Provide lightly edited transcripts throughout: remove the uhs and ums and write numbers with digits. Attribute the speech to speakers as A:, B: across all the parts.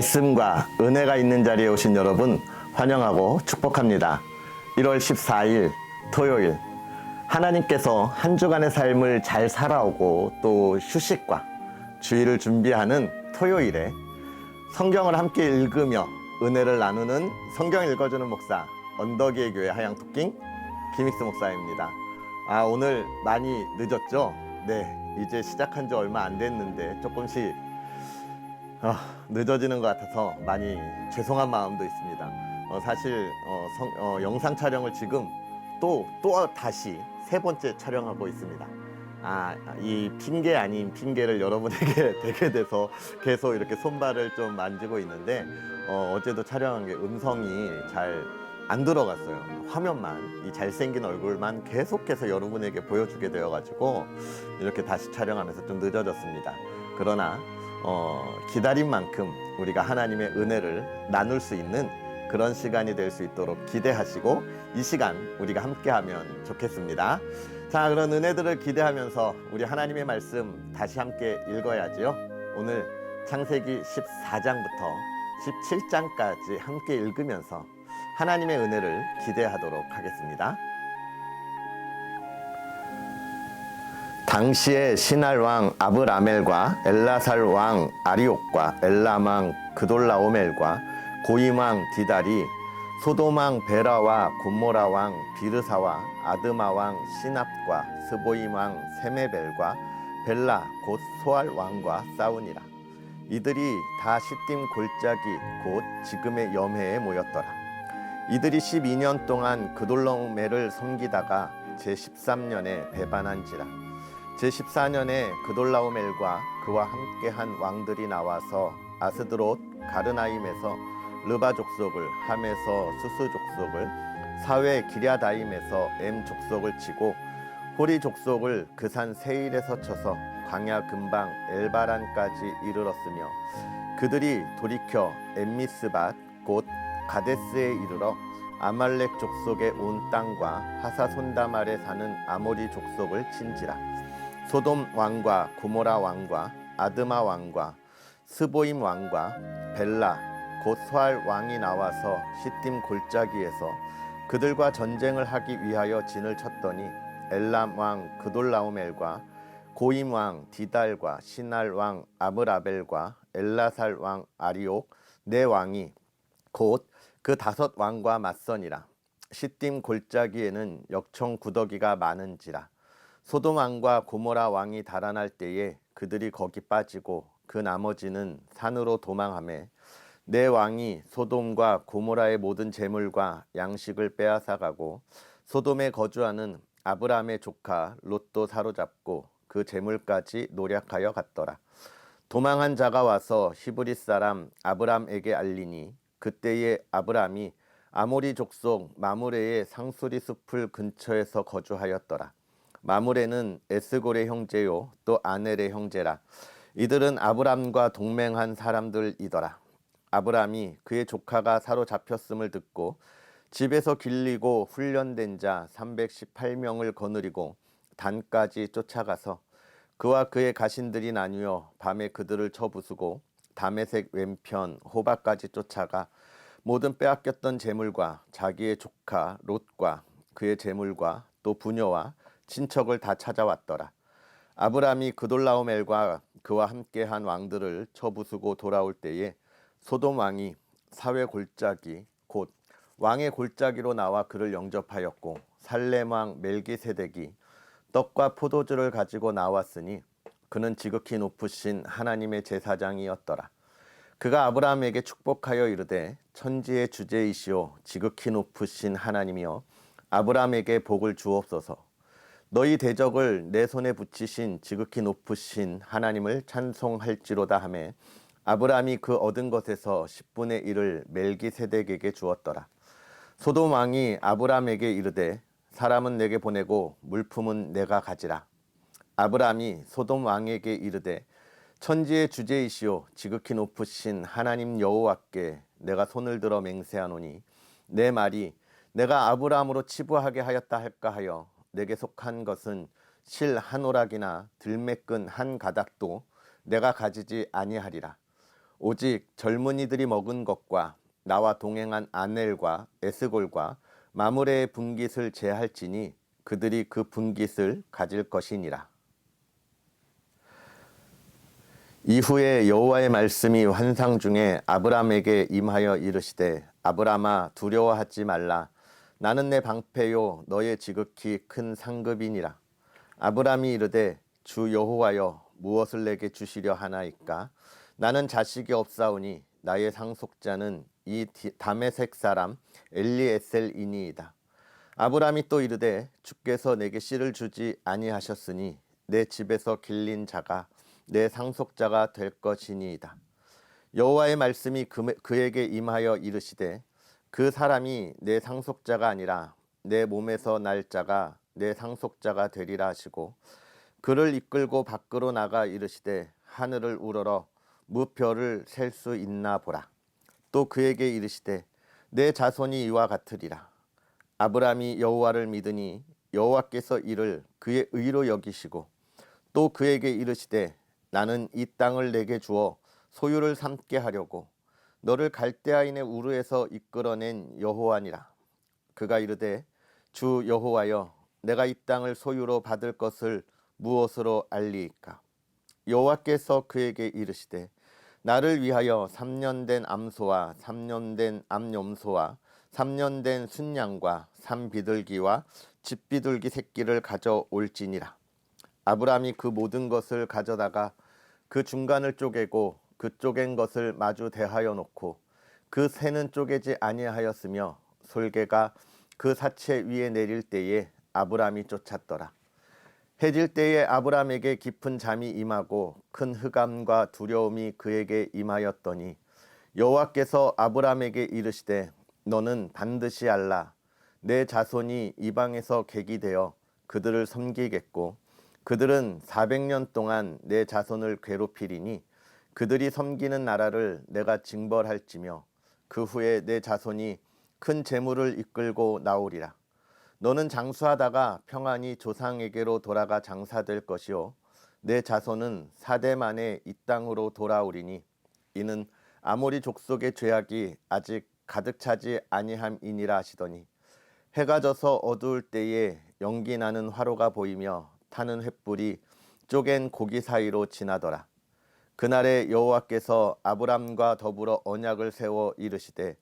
A: 말씀과 은혜가 있는 자리에 오신 여러분 환영하고 축복합니다. 1월 14일 토요일, 하나님께서 한 주간의 삶을 잘 살아오고 또 휴식과 주일을 준비하는 토요일에 성경을 함께 읽으며 은혜를 나누는 성경 읽어주는 목사, 언덕이의 교회 하양토킹 김익수 목사입니다. 오늘 많이 늦었죠? 네, 이제 시작한 지 얼마 안 됐는데 조금씩 늦어지는 것 같아서 많이 죄송한 마음도 있습니다. 사실 영상 촬영을 지금 또 다시 세 번째 촬영하고 있습니다. 이 핑계 아닌 핑계를 여러분에게 대게 돼서 계속 이렇게 손발을 좀 만지고 있는데 어제도 촬영한 게 음성이 잘 안 들어갔어요. 화면만, 이 잘생긴 얼굴만 계속해서 여러분에게 보여주게 되어가지고 이렇게 다시 촬영하면서 좀 늦어졌습니다. 그러나 기다린 만큼 우리가 하나님의 은혜를 나눌 수 있는 그런 시간이 될 수 있도록 기대하시고 이 시간 우리가 함께하면 좋겠습니다. 자, 그런 은혜들을 기대하면서 우리 하나님의 말씀 다시 함께 읽어야지요. 오늘 창세기 14장부터 17장까지 함께 읽으면서 하나님의 은혜를 기대하도록 하겠습니다. 당시에 시날 왕 아브라멜과 엘라살 왕 아리옥과 엘람 왕 그돌라오멜과 고임 왕 디달이 소돔 왕 베라와 곰모라 왕 비르사와 아드마 왕 시납과 스보임 왕 세메벨과 벨라 곧 소알 왕과 싸우니라. 이들이 다 시딤 골짜기 곧 지금의 염해에 모였더라. 이들이 12년 동안 그돌라오멜을 섬기다가 제13년에 배반한지라. 제14년에 그돌라오멜과 그와 함께한 왕들이 나와서 아스드롯 가르나임에서 르바 족속을, 함에서 수스 족속을, 사회 기랴다임에서 엠 족속을 치고 호리 족속을 그 산 세일에서 쳐서 광야 근방 엘바란까지 이르렀으며 그들이 돌이켜 엠미스밭 곧 가데스에 이르러 아말렉 족속의 온 땅과 하사손담 아래 사는 아모리 족속을 친지라. 소돔 왕과 고모라 왕과 아드마 왕과 스보임 왕과 벨라 곧 소알 왕이 나와서 시딤 골짜기에서 그들과 전쟁을 하기 위하여 진을 쳤더니 엘람 왕 그돌라오멜과 고임 왕 디달과 시날 왕 아므라벨과 엘라살 왕 아리옥 네 왕이 곧 그 5 왕과 맞서니라. 시딤 골짜기에는 역청 구더기가 많은지라. 소돔 왕과 고모라 왕이 달아날 때에 그들이 거기 빠지고 그 나머지는 산으로 도망하매 네 왕이 소돔과 고모라의 모든 재물과 양식을 빼앗아가고 소돔에 거주하는 아브람의 조카 롯도 사로잡고 그 재물까지 노략하여 갔더라. 도망한 자가 와서 히브리 사람 아브람에게 알리니 그때에 아브람이 아모리 족속 마므레의 상수리 숲을 근처에서 거주하였더라. 마므레는 에스골의 형제요 또 아넬의 형제라. 이들은 아브람과 동맹한 사람들이더라. 아브람이 그의 조카가 사로잡혔음을 듣고 집에서 길리고 훈련된 자 318명을 거느리고 단까지 쫓아가서 그와 그의 가신들이 나뉘어 밤에 그들을 쳐부수고 다메섹 왼편 호바까지 쫓아가 모든 빼앗겼던 재물과 자기의 조카 롯과 그의 재물과 또 부녀와 친척을 다 찾아왔더라. 아브람이 그돌라오멜과 그와 함께한 왕들을 쳐부수고 돌아올 때에 소돔 왕이 사회 골짜기 곧 왕의 골짜기로 나와 그를 영접하였고 살렘 왕 멜기세덱이 떡과 포도주를 가지고 나왔으니 그는 지극히 높으신 하나님의 제사장이었더라. 그가 아브라함에게 축복하여 이르되 천지의 주제이시오 지극히 높으신 하나님이여 아브라함에게 복을 주옵소서. 너희 대적을 내 손에 붙이신 지극히 높으신 하나님을 찬송할지로다 하매 아브라함이 그 얻은 것에서 10분의 1을 멜기세덱에게 주었더라. 소돔 왕이 아브라함에게 이르되 사람은 내게 보내고 물품은 내가 가지라. 아브라함이 소돔 왕에게 이르되 천지의 주제이시오 지극히 높으신 하나님 여호와께 내가 손을 들어 맹세하노니 내 말이 내가 아브라함으로 치부하게 하였다 할까 하여 내게 속한 것은 실 한 오락이나 들매끈 한 가닥도 내가 가지지 아니하리라. 오직 젊은이들이 먹은 것과 나와 동행한 아넬과 에스골과 마므레의 분깃을 제할지니 그들이 그 분깃을 가질 것이니라. 이후에 여호와의 말씀이 환상 중에 아브람에게 임하여 이르시되 아브람아 두려워하지 말라. 나는 내 방패요 너의 지극히 큰 상급이니라. 아브람이 이르되 주 여호와여 무엇을 내게 주시려 하나이까? 나는 자식이 없사오니 나의 상속자는 이 다메섹 사람 엘리에셀이니이다. 아브람이 또 이르되 주께서 내게 씨를 주지 아니하셨으니 내 집에서 길린 자가 내 상속자가 될 것이니이다. 여호와의 말씀이 그에게 임하여 이르시되 그 사람이 내 상속자가 아니라 내 몸에서 날 자가 내 상속자가 되리라 하시고 그를 이끌고 밖으로 나가 이르시되 하늘을 우러러 무별을 셀 수 있나 보라. 또 그에게 이르시되 내 자손이 이와 같으리라. 아브람이 여호와를 믿으니 여호와께서 이를 그의 의로 여기시고 또 그에게 이르시되 나는 이 땅을 내게 주어 소유를 삼게 하려고 너를 갈대아인의 우르에서 이끌어낸 여호와니라. 그가 이르되 주 여호와여 내가 이 땅을 소유로 받을 것을 무엇으로 알리이까? 여호와께서 그에게 이르시되 나를 위하여 3년 된 암소와 3년 된 암염소와 3년 된 순양과 산비둘기와 집비둘기 새끼를 가져올지니라. 아브람이 그 모든 것을 가져다가 그 중간을 쪼개고 그 쪼갠 것을 마주 대하여 놓고 그 새는 쪼개지 아니하였으며 솔개가 그 사체 위에 내릴 때에 아브람이 쫓았더라. 해질 때에 아브람에게 깊은 잠이 임하고 큰 흑암과 두려움이 그에게 임하였더니 여호와께서 아브람에게 이르시되 너는 반드시 알라. 내 자손이 이방에서 객이 되어 그들을 섬기겠고 그들은 400년 동안 내 자손을 괴롭히리니 그들이 섬기는 나라를 내가 징벌할지며 그 후에 내 자손이 큰 재물을 이끌고 나오리라. 너는 장수하다가 평안히 조상에게로 돌아가 장사될 것이요 내 자손은 4대 만에 이 땅으로 돌아오리니 이는 아모리 족속의 죄악이 아직 가득 차지 아니함이니라 하시더니 해가 져서 어두울 때에 연기 나는 화로가 보이며 타는 횃불이 쪼갠 고기 사이로 지나더라. 그날에 여호와께서 아브람과 더불어 언약을 세워 이르시되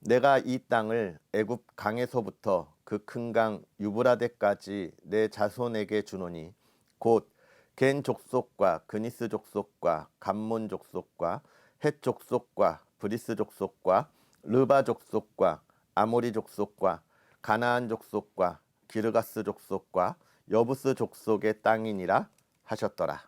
A: 내가 이 땅을 애굽 강에서부터 그 큰 강 유브라데까지 내 자손에게 주노니 곧 겐 족속과 그니스 족속과 감몬 족속과 헷 족속과 브리스 족속과 르바 족속과 아모리 족속과 가나안 족속과 기르가스 족속과 여부스 족속의 땅이니라 하셨더라.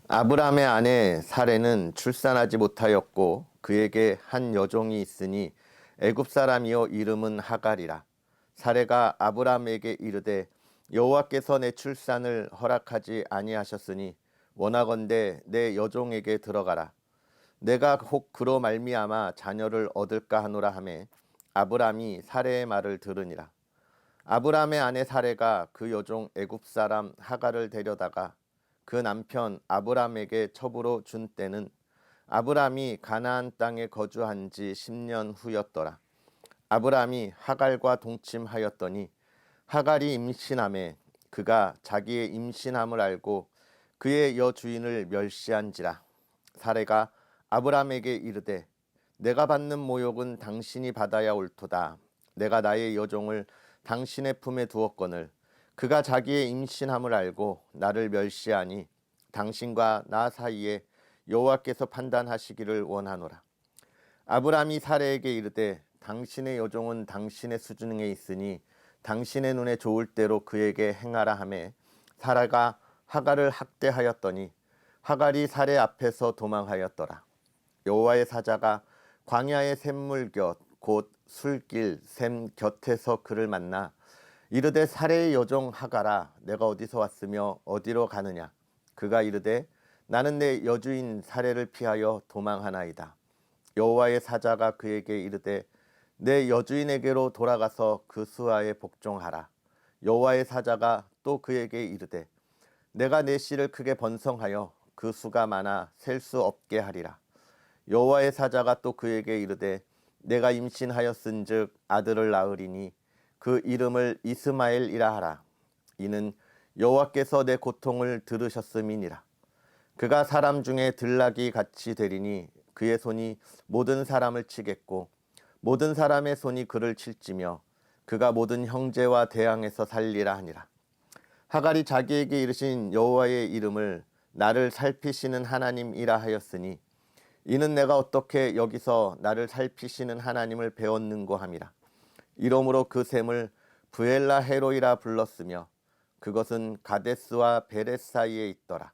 A: 아브람의 아내 사레는 출산하지 못하였고 그에게 한 여종이 있으니 애굽 사람이요 이름은 하갈이라. 사레가 아브람에게 이르되 여호와께서 내 출산을 허락하지 아니하셨으니 원하건대 내 여종에게 들어가라. 내가 혹 그로 말미암아 자녀를 얻을까 하노라 하매 아브람이 사레의 말을 들으니라. 아브람의 아내 사레가 그 여종 애굽 사람 하갈을 데려다가 그 남편 아브람에게 첩으로 준 때는 아브람이 가나안 땅에 거주한 지 10년 후였더라. 아브람이 하갈과 동침하였더니 하갈이 임신하매 그가 자기의 임신함을 알고 그의 여주인을 멸시한지라. 사레가 아브람에게 이르되 내가 받는 모욕은 당신이 받아야 옳도다. 내가 나의 여종을 당신의 품에 두었거늘 그가 자기의 임신함을 알고 나를 멸시하니 당신과 나 사이에 여호와께서 판단하시기를 원하노라. 아브람이 사레에게 이르되 당신의 여종은 당신의 수중에 있으니 당신의 눈에 좋을 대로 그에게 행하라 하매 사라가 하갈을 학대하였더니 하갈이 사레 앞에서 도망하였더라. 여호와의 사자가 광야의 샘물 곁 곧 술길 샘 곁에서 그를 만나 이르되 사레의 여종 하갈아 내가 어디서 왔으며 어디로 가느냐. 그가 이르되 나는 내 여주인 사레를 피하여 도망하나이다. 여호와의 사자가 그에게 이르되 내 여주인에게로 돌아가서 그 수하에 복종하라. 여호와의 사자가 또 그에게 이르되 내가 내 씨를 크게 번성하여 그 수가 많아 셀 수 없게 하리라. 여호와의 사자가 또 그에게 이르되 내가 임신하였은즉 아들을 낳으리니 그 이름을 이스마엘이라 하라. 이는 여호와께서 내 고통을 들으셨음이니라. 그가 사람 중에 들나귀 같이 되리니 그의 손이 모든 사람을 치겠고 모든 사람의 손이 그를 칠지며 그가 모든 형제와 대항해서 살리라 하니라. 하갈이 자기에게 이르신 여호와의 이름을 나를 살피시는 하나님이라 하였으니 이는 내가 어떻게 여기서 나를 살피시는 하나님을 배웠는고 함이라. 이러므로 그 샘을 브엘라 헤로이라 불렀으며 그것은 가데스와 베레스 사이에 있더라.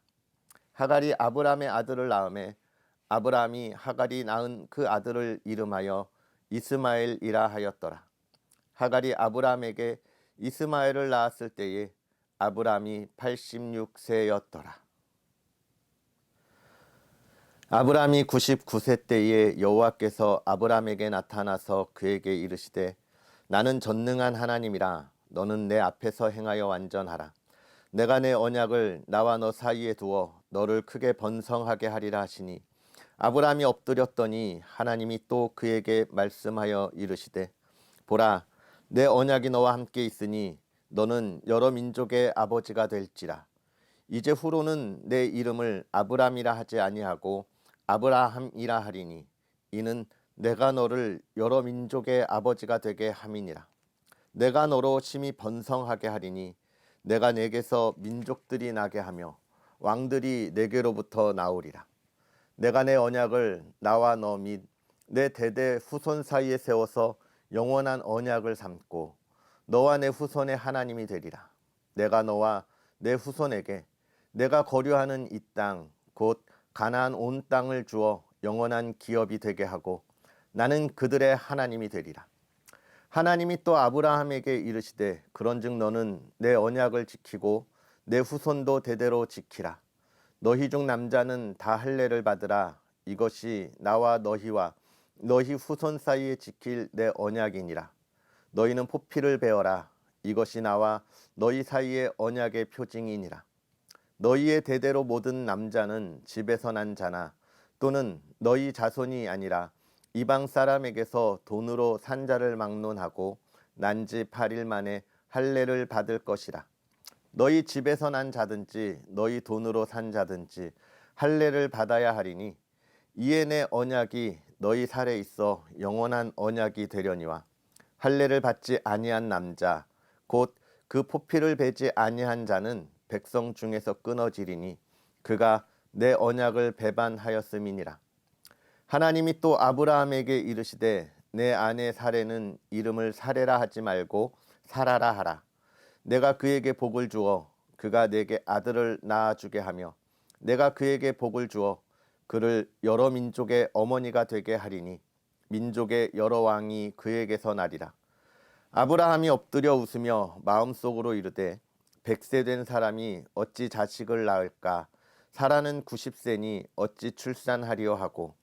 A: 하갈이 아브람의 아들을 낳음에 아브람이 하갈이 낳은 그 아들을 이름하여 이스마엘이라 하였더라. 하갈이 아브람에게 이스마엘을 낳았을 때에 아브람이 86세였더라. 아브람이 99세 때에 여호와께서 아브람에게 나타나서 그에게 이르시되 나는 전능한 하나님이라. 너는 내 앞에서 행하여 완전하라. 내가 내 언약을 나와 너 사이에 두어 너를 크게 번성하게 하리라 하시니 아브람이 엎드렸더니 하나님이 또 그에게 말씀하여 이르시되 보라 내 언약이 너와 함께 있으니 너는 여러 민족의 아버지가 될지라. 이제 후로는 내 이름을 아브람이라 하지 아니하고 아브라함이라 하리니 이는 내가 너를 여러 민족의 아버지가 되게 함이니라. 내가 너로 심히 번성하게 하리니 내가 내게서 민족들이 나게 하며 왕들이 내게로부터 나오리라. 내가 내 언약을 나와 너 및 내 대대 후손 사이에 세워서 영원한 언약을 삼고 너와 내 후손의 하나님이 되리라. 내가 너와 내 후손에게 내가 거류하는 이 땅 곧 가나안 온 땅을 주어 영원한 기업이 되게 하고 나는 그들의 하나님이 되리라. 하나님이 또 아브라함에게 이르시되 그런즉 너는 내 언약을 지키고 내 후손도 대대로 지키라. 너희 중 남자는 다 할례를 받으라. 이것이 나와 너희와 너희 후손 사이에 지킬 내 언약이니라. 너희는 포피를 베어라. 이것이 나와 너희 사이의 언약의 표징이니라. 너희의 대대로 모든 남자는 집에서 난 자나 또는 너희 자손이 아니라 이방 사람에게서 돈으로 산 자를 막론하고 난 지 8일 만에 할례를 받을 것이라. 너희 집에서 난 자든지 너희 돈으로 산 자든지 할례를 받아야 하리니 이에 내 언약이 너희 살에 있어 영원한 언약이 되려니와 할례를 받지 아니한 남자 곧 그 포피를 베지 아니한 자는 백성 중에서 끊어지리니 그가 내 언약을 배반하였음이니라. 하나님이 또 아브라함에게 이르시되 내 아내 사레는 이름을 사레라 하지 말고 사라라 하라. 내가 그에게 복을 주어 그가 내게 아들을 낳아주게 하며 내가 그에게 복을 주어 그를 여러 민족의 어머니가 되게 하리니 민족의 여러 왕이 그에게서 나리라. 아브라함이 엎드려 웃으며 마음속으로 이르되 100세 된 사람이 어찌 자식을 낳을까? 사라는 90세니 어찌 출산하리요 하고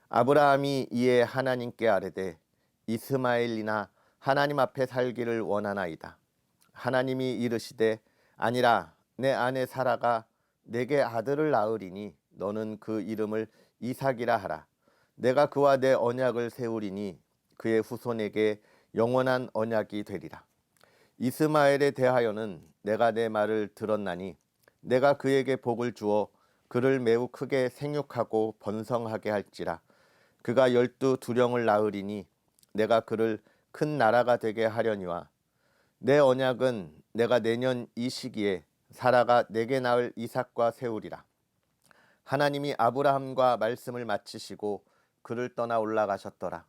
A: 아브라함이 이에 하나님께 아뢰되 이스마엘이나 하나님 앞에 살기를 원하나이다. 하나님이 이르시되 아니라 내 아내 사라가 내게 아들을 낳으리니 너는 그 이름을 이삭이라 하라. 내가 그와 내 언약을 세우리니 그의 후손에게 영원한 언약이 되리라. 이스마엘에 대하여는 내가 내 말을 들었나니 내가 그에게 복을 주어 그를 매우 크게 생육하고 번성하게 할지라. 그가 12두령을 낳으리니 내가 그를 큰 나라가 되게 하려니와 내 언약은 내가 내년 이 시기에 사라가 내게 낳을 이삭과 세우리라. 하나님이 아브라함과 말씀을 마치시고 그를 떠나 올라가셨더라.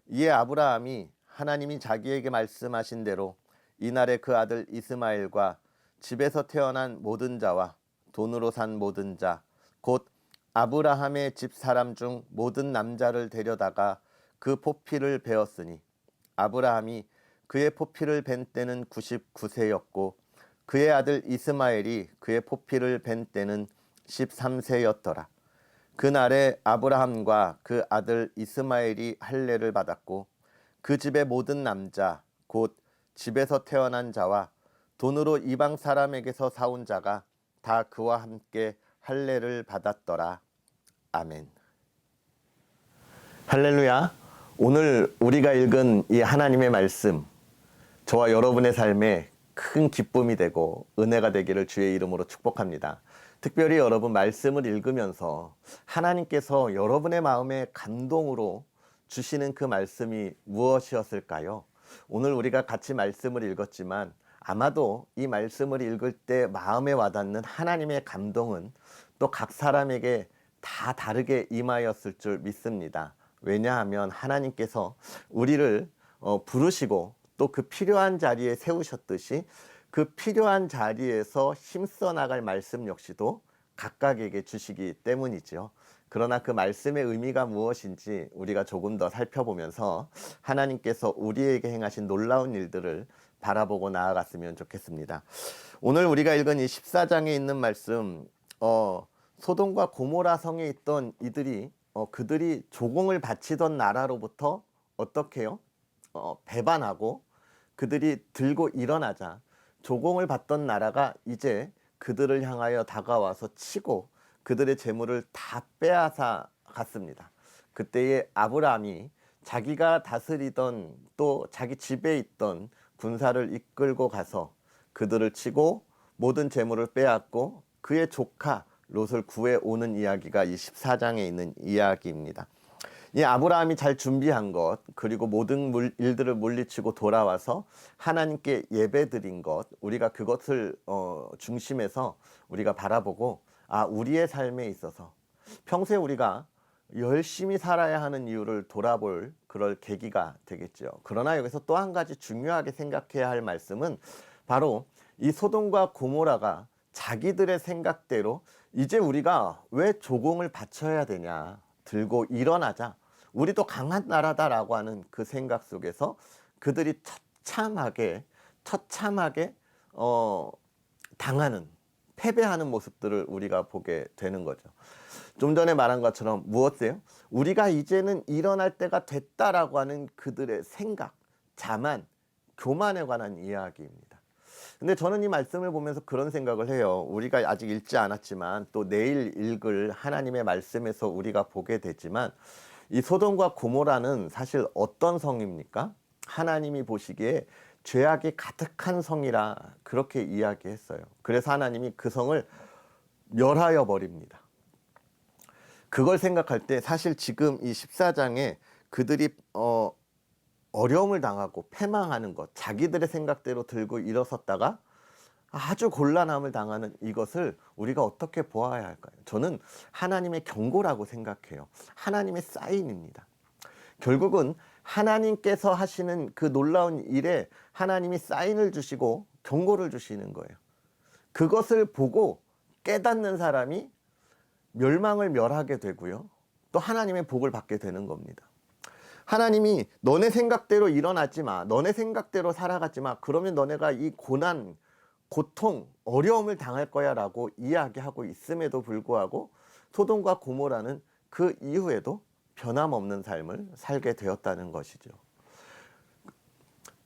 A: 이에 아브라함이 하나님이 자기에게 말씀하신 대로 이날에 그 아들 이스마엘과 집에서 태어난 모든 자와 돈으로 산 모든 자 곧 아브라함의 집 사람 중 모든 남자를 데려다가 그 포피를 베었으니 아브라함이 그의 포피를 벤 때는 99세였고 그의 아들 이스마엘이 그의 포피를 벤 때는 13세였더라. 그날에 아브라함과 그 아들 이스마엘이 할례를 받았고 그 집의 모든 남자 곧 집에서 태어난 자와 돈으로 이방 사람에게서 사온 자가 다 그와 함께 할례를 받았더라. 아멘. 할렐루야. 오늘 우리가 읽은 이 하나님의 말씀, 저와 여러분의 삶에 큰 기쁨이 되고 은혜가 되기를 주의 이름으로 축복합니다. 특별히 여러분 말씀을 읽으면서 하나님께서 여러분의 마음에 감동으로 주시는 그 말씀이 무엇이었을까요? 오늘 우리가 같이 말씀을 읽었지만 아마도 이 말씀을 읽을 때 마음에 와닿는 하나님의 감동은 또 각 사람에게 다 다르게 임하였을 줄 믿습니다. 왜냐하면 하나님께서 우리를 부르시고 또 그 필요한 자리에 세우셨듯이 그 필요한 자리에서 힘써 나갈 말씀 역시도 각각에게 주시기 때문이죠. 그러나 그 말씀의 의미가 무엇인지 우리가 조금 더 살펴보면서 하나님께서 우리에게 행하신 놀라운 일들을 바라보고 나아갔으면 좋겠습니다. 오늘 우리가 읽은 이 14장에 있는 말씀, 소돔과 고모라 성에 있던 이들이 그들이 조공을 바치던 나라로부터 어떻게 해요? 배반하고 그들이 들고 일어나자 조공을 받던 나라가 이제 그들을 향하여 다가와서 치고 그들의 재물을 다 빼앗아 갔습니다. 그때에 아브라함이 자기가 다스리던 또 자기 집에 있던 군사를 이끌고 가서 그들을 치고 모든 재물을 빼앗고 그의 조카 롯을 구해 오는 이야기가 이 14장에 있는 이야기입니다. 이 아브라함이 잘 준비한 것, 그리고 모든 일들을 물리치고 돌아와서 하나님께 예배드린 것, 우리가 그것을 중심에서 우리가 바라보고 우리의 삶에 있어서 평소에 우리가 열심히 살아야 하는 이유를 돌아볼 그럴 계기가 되겠죠. 그러나 여기서 또 한 가지 중요하게 생각해야 할 말씀은 바로 이 소돔과 고모라가 자기들의 생각대로 이제 우리가 왜 조공을 바쳐야 되냐, 들고 일어나자, 우리도 강한 나라다라고 하는 그 생각 속에서 그들이 처참하게 당하는, 패배하는 모습들을 우리가 보게 되는 거죠. 좀 전에 말한 것처럼 무엇이에요? 우리가 이제는 일어날 때가 됐다라고 하는 그들의 생각, 자만, 교만에 관한 이야기입니다. 근데 저는 이 말씀을 보면서 그런 생각을 해요. 우리가 아직 읽지 않았지만 또 내일 읽을 하나님의 말씀에서 우리가 보게 되지만 이 소돔과 고모라는 사실 어떤 성입니까? 하나님이 보시기에 죄악이 가득한 성이라 그렇게 이야기했어요. 그래서 하나님이 그 성을 멸하여 버립니다. 그걸 생각할 때 사실 지금 이 14장에 그들이 어려움을 당하고 패망하는 것, 자기들의 생각대로 들고 일어섰다가 아주 곤란함을 당하는 이것을 우리가 어떻게 보아야 할까요? 저는 하나님의 경고라고 생각해요. 하나님의 사인입니다. 결국은 하나님께서 하시는 그 놀라운 일에 하나님이 사인을 주시고 경고를 주시는 거예요. 그것을 보고 깨닫는 사람이 멸망을 멸하게 되고요. 또 하나님의 복을 받게 되는 겁니다. 하나님이 너네 생각대로 일어나지 마, 너네 생각대로 살아가지 마, 그러면 너네가 이 고난, 고통, 어려움을 당할 거야 라고 이야기하고 있음에도 불구하고 소돔과 고모라는 그 이후에도 변함없는 삶을 살게 되었다는 것이죠.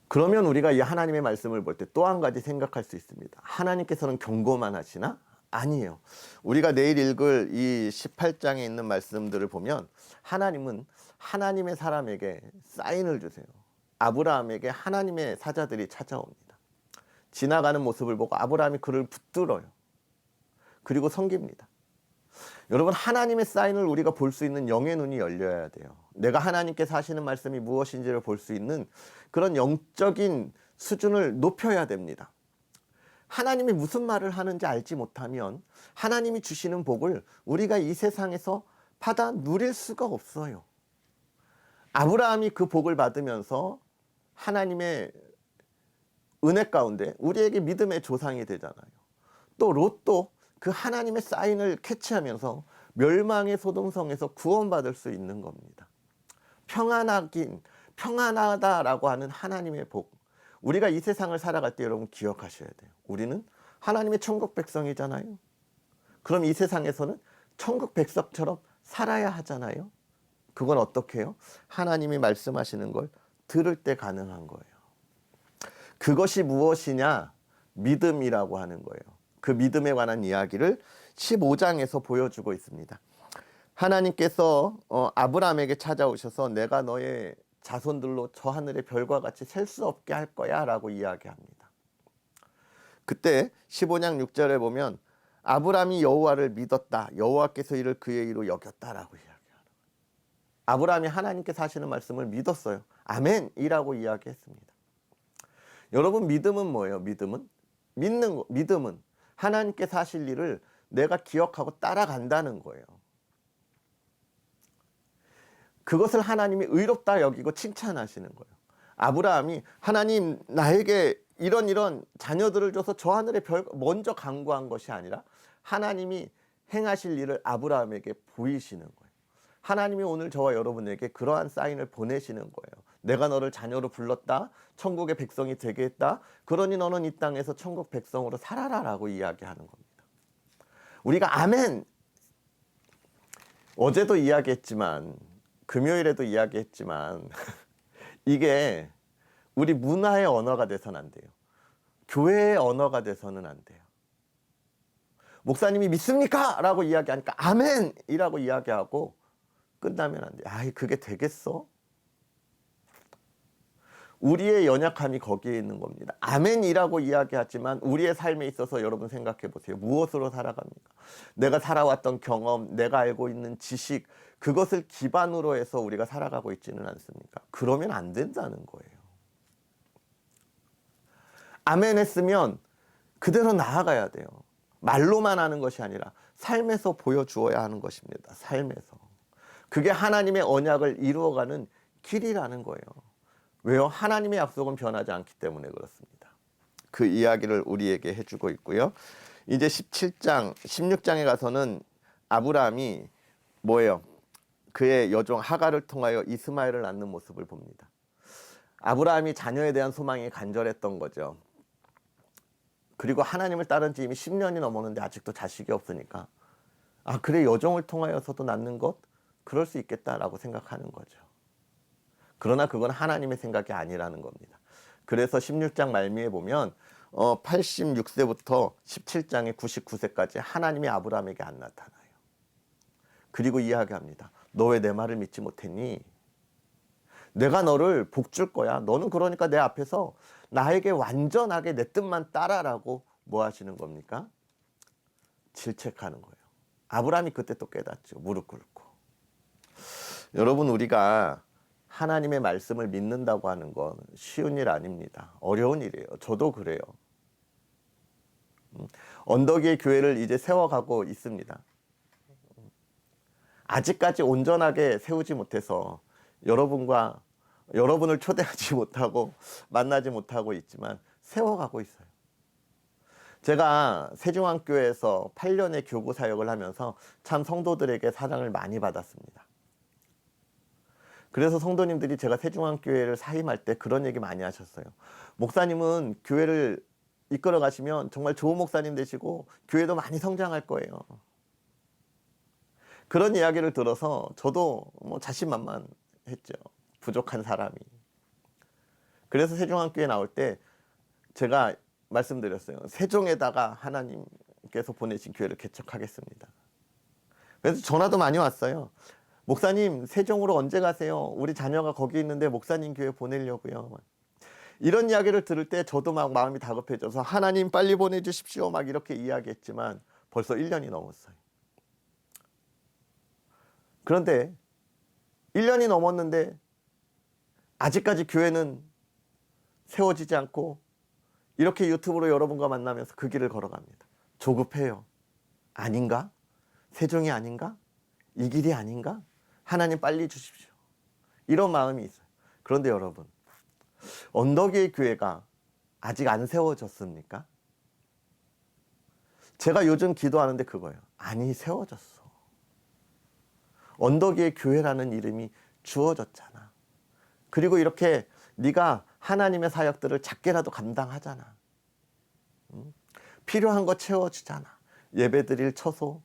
A: 그러면 우리가 이 하나님의 말씀을 볼 때 또 한 가지 생각할 수 있습니다. 하나님께서는 경고만 하시나? 아니에요. 우리가 내일 읽을 이 18장에 있는 말씀들을 보면 하나님은 하나님의 사람에게 사인을 주세요. 아브라함에게 하나님의 사자들이 찾아옵니다. 지나가는 모습을 보고 아브라함이 그를 붙들어요. 그리고 섬깁니다. 여러분, 하나님의 사인을 우리가 볼 수 있는 영의 눈이 열려야 돼요. 내가 하나님께서 하시는 말씀이 무엇인지를 볼 수 있는 그런 영적인 수준을 높여야 됩니다. 하나님이 무슨 말을 하는지 알지 못하면 하나님이 주시는 복을 우리가 이 세상에서 받아 누릴 수가 없어요. 아브라함이 그 복을 받으면서 하나님의 은혜 가운데 우리에게 믿음의 조상이 되잖아요. 또 롯도 그 하나님의 사인을 캐치하면서 멸망의 소돔성에서 구원받을 수 있는 겁니다. 평안하다라고 하는 하나님의 복. 우리가 이 세상을 살아갈 때 여러분 기억하셔야 돼요. 우리는 하나님의 천국 백성이잖아요. 그럼 이 세상에서는 천국 백성처럼 살아야 하잖아요. 그건 어떻게 해요? 하나님이 말씀하시는 걸 들을 때 가능한 거예요. 그것이 무엇이냐? 믿음이라고 하는 거예요. 그 믿음에 관한 이야기를 15장에서 보여주고 있습니다. 하나님께서 아브라함에게 찾아오셔서 내가 너의 자손들로 저 하늘의 별과 같이 셀 수 없게 할 거야 라고 이야기합니다. 그때 15장 6절에 보면 아브라함이 여호와를 믿었다. 여호와께서 이를 그의 의로 여겼다라고 이야기하는 거예요. 아브라함이 하나님께서 하시는 말씀을 믿었어요. 아멘이라고 이야기했습니다. 여러분, 믿음은 뭐예요? 믿음은 믿음은 하나님께서 하실 일을 내가 기억하고 따라간다는 거예요. 그것을 하나님이 의롭다 여기고 칭찬하시는 거예요. 아브라함이 하나님 나에게 이런 자녀들을 줘서 저 하늘의 별 먼저 간구한 것이 아니라 하나님이 행하실 일을 아브라함에게 보이시는 거예요. 하나님이 오늘 저와 여러분에게 그러한 사인을 보내시는 거예요. 내가 너를 자녀로 불렀다. 천국의 백성이 되게 했다. 그러니 너는 이 땅에서 천국 백성으로 살아라 라고 이야기하는 겁니다. 우리가 아멘, 어제도 이야기했지만 금요일에도 이야기했지만 이게 우리 문화의 언어가 돼서는 안 돼요. 교회의 언어가 돼서는 안 돼요. 목사님이 믿습니까? 라고 이야기하니까 아멘이라고 이야기하고 끝나면 안 돼요. 아이, 그게 되겠어? 우리의 연약함이 거기에 있는 겁니다. 아멘이라고 이야기하지만 우리의 삶에 있어서 여러분 생각해 보세요. 무엇으로 살아갑니까? 내가 살아왔던 경험, 내가 알고 있는 지식, 그것을 기반으로 해서 우리가 살아가고 있지는 않습니까? 그러면 안 된다는 거예요. 아멘 했으면 그대로 나아가야 돼요. 말로만 하는 것이 아니라 삶에서 보여주어야 하는 것입니다. 삶에서. 그게 하나님의 언약을 이루어가는 길이라는 거예요. 왜요? 하나님의 약속은 변하지 않기 때문에 그렇습니다. 그 이야기를 우리에게 해주고 있고요. 이제 17장, 16장에 가서는 아브라함이 뭐예요? 그의 여종 하갈을 통하여 이스마엘을 낳는 모습을 봅니다. 아브라함이 자녀에 대한 소망이 간절했던 거죠. 그리고 하나님을 따른 지 이미 10년이 넘었는데 아직도 자식이 없으니까 아, 그래, 여종을 통하여서도 낳는 것? 그럴 수 있겠다라고 생각하는 거죠. 그러나 그건 하나님의 생각이 아니라는 겁니다. 그래서 16장 말미에 보면 86세부터 17장의 99세까지 하나님이 아브라함에게 안 나타나요. 그리고 이야기합니다. 너 왜 내 말을 믿지 못했니? 내가 너를 복 줄 거야. 너는 그러니까 내 앞에서 나에게 완전하게 내 뜻만 따라라고 뭐 하시는 겁니까? 질책하는 거예요. 아브라함이 그때 또 깨닫죠. 무릎 꿇고. 여러분, 우리가 하나님의 말씀을 믿는다고 하는 건 쉬운 일 아닙니다. 어려운 일이에요. 저도 그래요. 언덕 위의 교회를 이제 세워가고 있습니다. 아직까지 온전하게 세우지 못해서 여러분을 초대하지 못하고 만나지 못하고 있지만 세워가고 있어요. 제가 세중앙교회에서 8년의 교구 사역을 하면서 참 성도들에게 사랑을 많이 받았습니다. 그래서 성도님들이 제가 세중앙교회를 사임할 때 그런 얘기 많이 하셨어요. 목사님은 교회를 이끌어 가시면 정말 좋은 목사님 되시고 교회도 많이 성장할 거예요. 그런 이야기를 들어서 저도 자신만만했죠. 부족한 사람이. 그래서 세종한교회 나올 때 제가 말씀드렸어요. 세종에다가 하나님께서 보내신 교회를 개척하겠습니다. 그래서 전화도 많이 왔어요. 목사님, 세종으로 언제 가세요? 우리 자녀가 거기 있는데 목사님 교회 보내려고요. 이런 이야기를 들을 때 저도 막 마음이 다급해져서 하나님 빨리 보내주십시오 막 이렇게 이야기했지만 벌써 1년이 넘었어요. 그런데 1년이 넘었는데 아직까지 교회는 세워지지 않고 이렇게 유튜브로 여러분과 만나면서 그 길을 걸어갑니다. 조급해요. 아닌가? 세종이 아닌가? 이 길이 아닌가? 하나님 빨리 주십시오. 이런 마음이 있어요. 그런데 여러분, 언덕 위의 교회가 아직 안 세워졌습니까? 제가 요즘 기도하는데 그거예요. 아니, 세워졌어. 언덕 위의 교회라는 이름이 주어졌잖아. 그리고 이렇게 네가 하나님의 사역들을 작게라도 감당하잖아. 필요한 거 채워주잖아. 예배드릴 처소,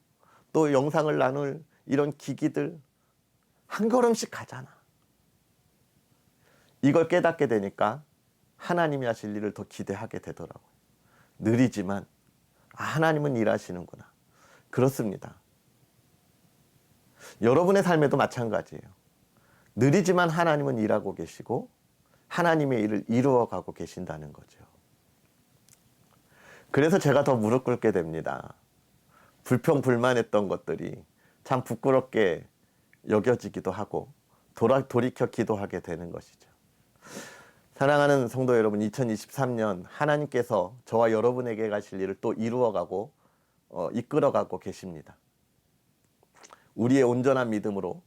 A: 또 영상을 나눌 이런 기기들 한 걸음씩 가잖아. 이걸 깨닫게 되니까 하나님이 하실 일을 더 기대하게 되더라고요. 느리지만 하나님은 일하시는구나. 그렇습니다. 여러분의 삶에도 마찬가지예요. 느리지만 하나님은 일하고 계시고 하나님의 일을 이루어가고 계신다는 거죠. 그래서 제가 더 무릎 꿇게 됩니다. 불평불만했던 것들이 참 부끄럽게 여겨지기도 하고 돌이켜 기도하게 되는 것이죠. 사랑하는 성도 여러분, 2023년 하나님께서 저와 여러분에게 가실 일을 또 이루어가고 이끌어가고 계십니다. 우리의 온전한 믿음으로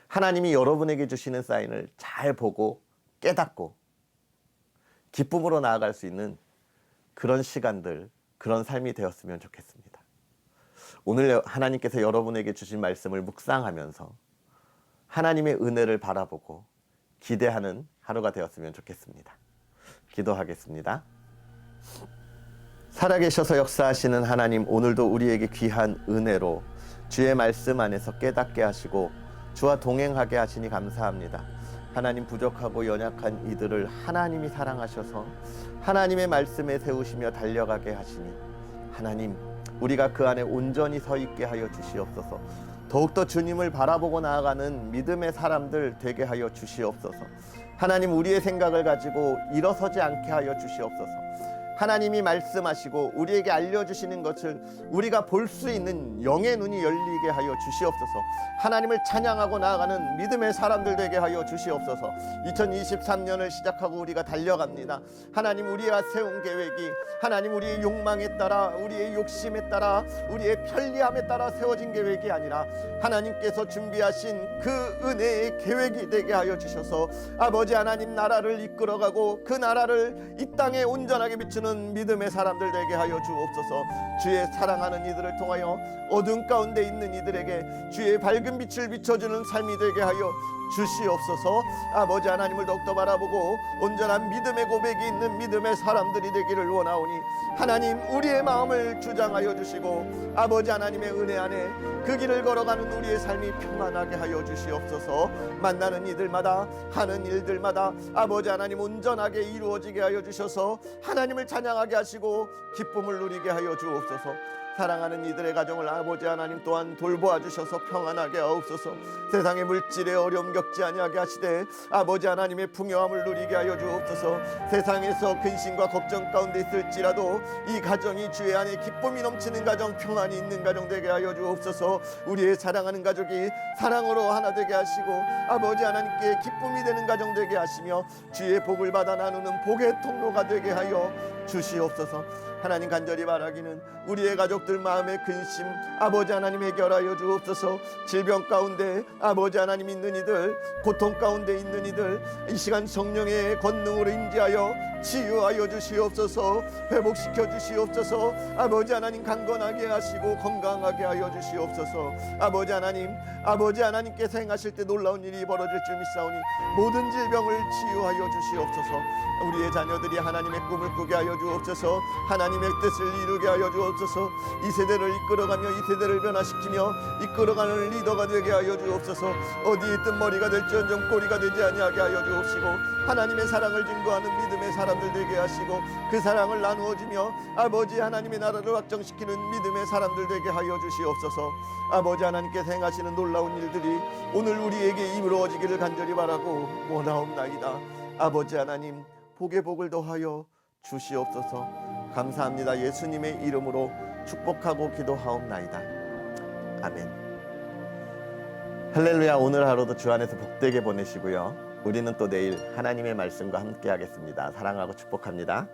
A: 하나님이 여러분에게 주시는 사인을 잘 보고 깨닫고 기쁨으로 나아갈 수 있는 그런 시간들, 그런 삶이 되었으면 좋겠습니다. 오늘 하나님께서 여러분에게 주신 말씀을 묵상하면서 하나님의 은혜를 바라보고 기대하는 하루가 되었으면 좋겠습니다. 기도하겠습니다. 살아계셔서 역사하시는 하나님, 오늘도 우리에게 귀한 은혜로 주의 말씀 안에서 깨닫게 하시고 주와 동행하게 하시니 감사합니다. 하나님, 부족하고 연약한 이들을 하나님이 사랑하셔서 하나님의 말씀에 세우시며 달려가게 하시니 하나님, 우리가 그 안에 온전히 서 있게 하여 주시옵소서. 더욱더 주님을 바라보고 나아가는 믿음의 사람들 되게 하여 주시옵소서. 하나님, 우리의 생각을 가지고 일어서지 않게 하여 주시옵소서. 하나님이 말씀하시고 우리에게 알려주시는 것을 우리가 볼 수 있는 영의 눈이 열리게 하여 주시옵소서. 하나님을 찬양하고 나아가는 믿음의 사람들 되게 하여 주시옵소서. 2023년을 시작하고 우리가 달려갑니다. 하나님, 우리가 세운 계획이 하나님 우리의 욕망에 따라, 우리의 욕심에 따라, 우리의 편리함에 따라 세워진 계획이 아니라 하나님께서 준비하신 그 은혜의 계획이 되게 하여 주셔서 아버지 하나님, 나라를 이끌어가고 그 나라를 이 땅에 온전하게 비추는 믿음의 사람들 되게 하여 주옵소서. 주의 사랑하는 이들을 통하여 어둠 가운데 있는 이들에게 주의 밝은 빛을 비춰주는 삶이 되게 하여 주시옵소서. 아버지 하나님을 더욱더 바라보고 온전한 믿음의 고백이 있는 믿음의 사람들이 되기를 원하오니 하나님, 우리의 마음을 주장하여 주시고 아버지 하나님의 은혜 안에 그 길을 걸어가는 우리의 삶이 평안하게 하여 주시옵소서. 만나는 이들마다 하는 일들마다 아버지 하나님 온전하게 이루어지게 하여 주셔서 하나님을 찬양하게 하시고 기쁨을 누리게 하여 주옵소서. 사랑하는 이들의 가정을 아버지 하나님 또한 돌보아 주셔서 평안하게 하옵소서. 세상의 물질의 어려움 겪지 아니하게 하시되 아버지 하나님의 풍요함을 누리게 하여 주옵소서. 세상에서 근심과 걱정 가운데 있을지라도 이 가정이 주의 안에 기쁨이 넘치는 가정, 평안이 있는 가정 되게 하여 주옵소서. 우리의 사랑하는 가족이 사랑으로 하나 되게 하시고 아버지 하나님께 기쁨이 되는 가정 되게 하시며 주의 복을 받아 나누는 복의 통로가 되게 하여 주시옵소서. 하나님, 간절히 바라기는 우리의 가족들 마음의 근심 아버지 하나님 해결하여 주옵소서. 질병 가운데 아버지 하나님 있는 이들, 고통 가운데 있는 이들 이 시간 성령의 권능으로 임재하여 치유하여 주시옵소서. 회복시켜 주시옵소서. 아버지 하나님, 강건하게 하시고 건강하게 하여 주시옵소서. 아버지 하나님, 아버지 하나님께서 행하실 때 놀라운 일이 벌어질 줄 믿사오니 모든 질병을 치유하여 주시옵소서. 우리의 자녀들이 하나님의 꿈을 꾸게 하여 주옵소서. 하나님의 뜻을 이루게 하여 주옵소서. 이 세대를 이끌어가며 이 세대를 변화시키며 이끌어가는 리더가 되게 하여 주옵소서. 어디에 있든 머리가 될지언정 꼬리가 되지 아니하게 하여 주옵시고 하나님의 사랑을 증거하는 믿음의 사람들 되게 하시고 그 사랑을 나누어주며 아버지 하나님의 나라를 확정시키는 믿음의 사람들 되게 하여 주시옵소서. 아버지 하나님께서 행하시는 놀라운 일들이 오늘 우리에게 이루어지기를 간절히 바라고 원하옵나이다. 아버지 하나님, 복의 복을 더하여 주시옵소서. 감사합니다. 예수님의 이름으로 축복하고 기도하옵나이다. 아멘. 할렐루야. 오늘 하루도 주 안에서 복되게 보내시고요. 우리는 또 내일 하나님의 말씀과 함께 하겠습니다. 사랑하고 축복합니다.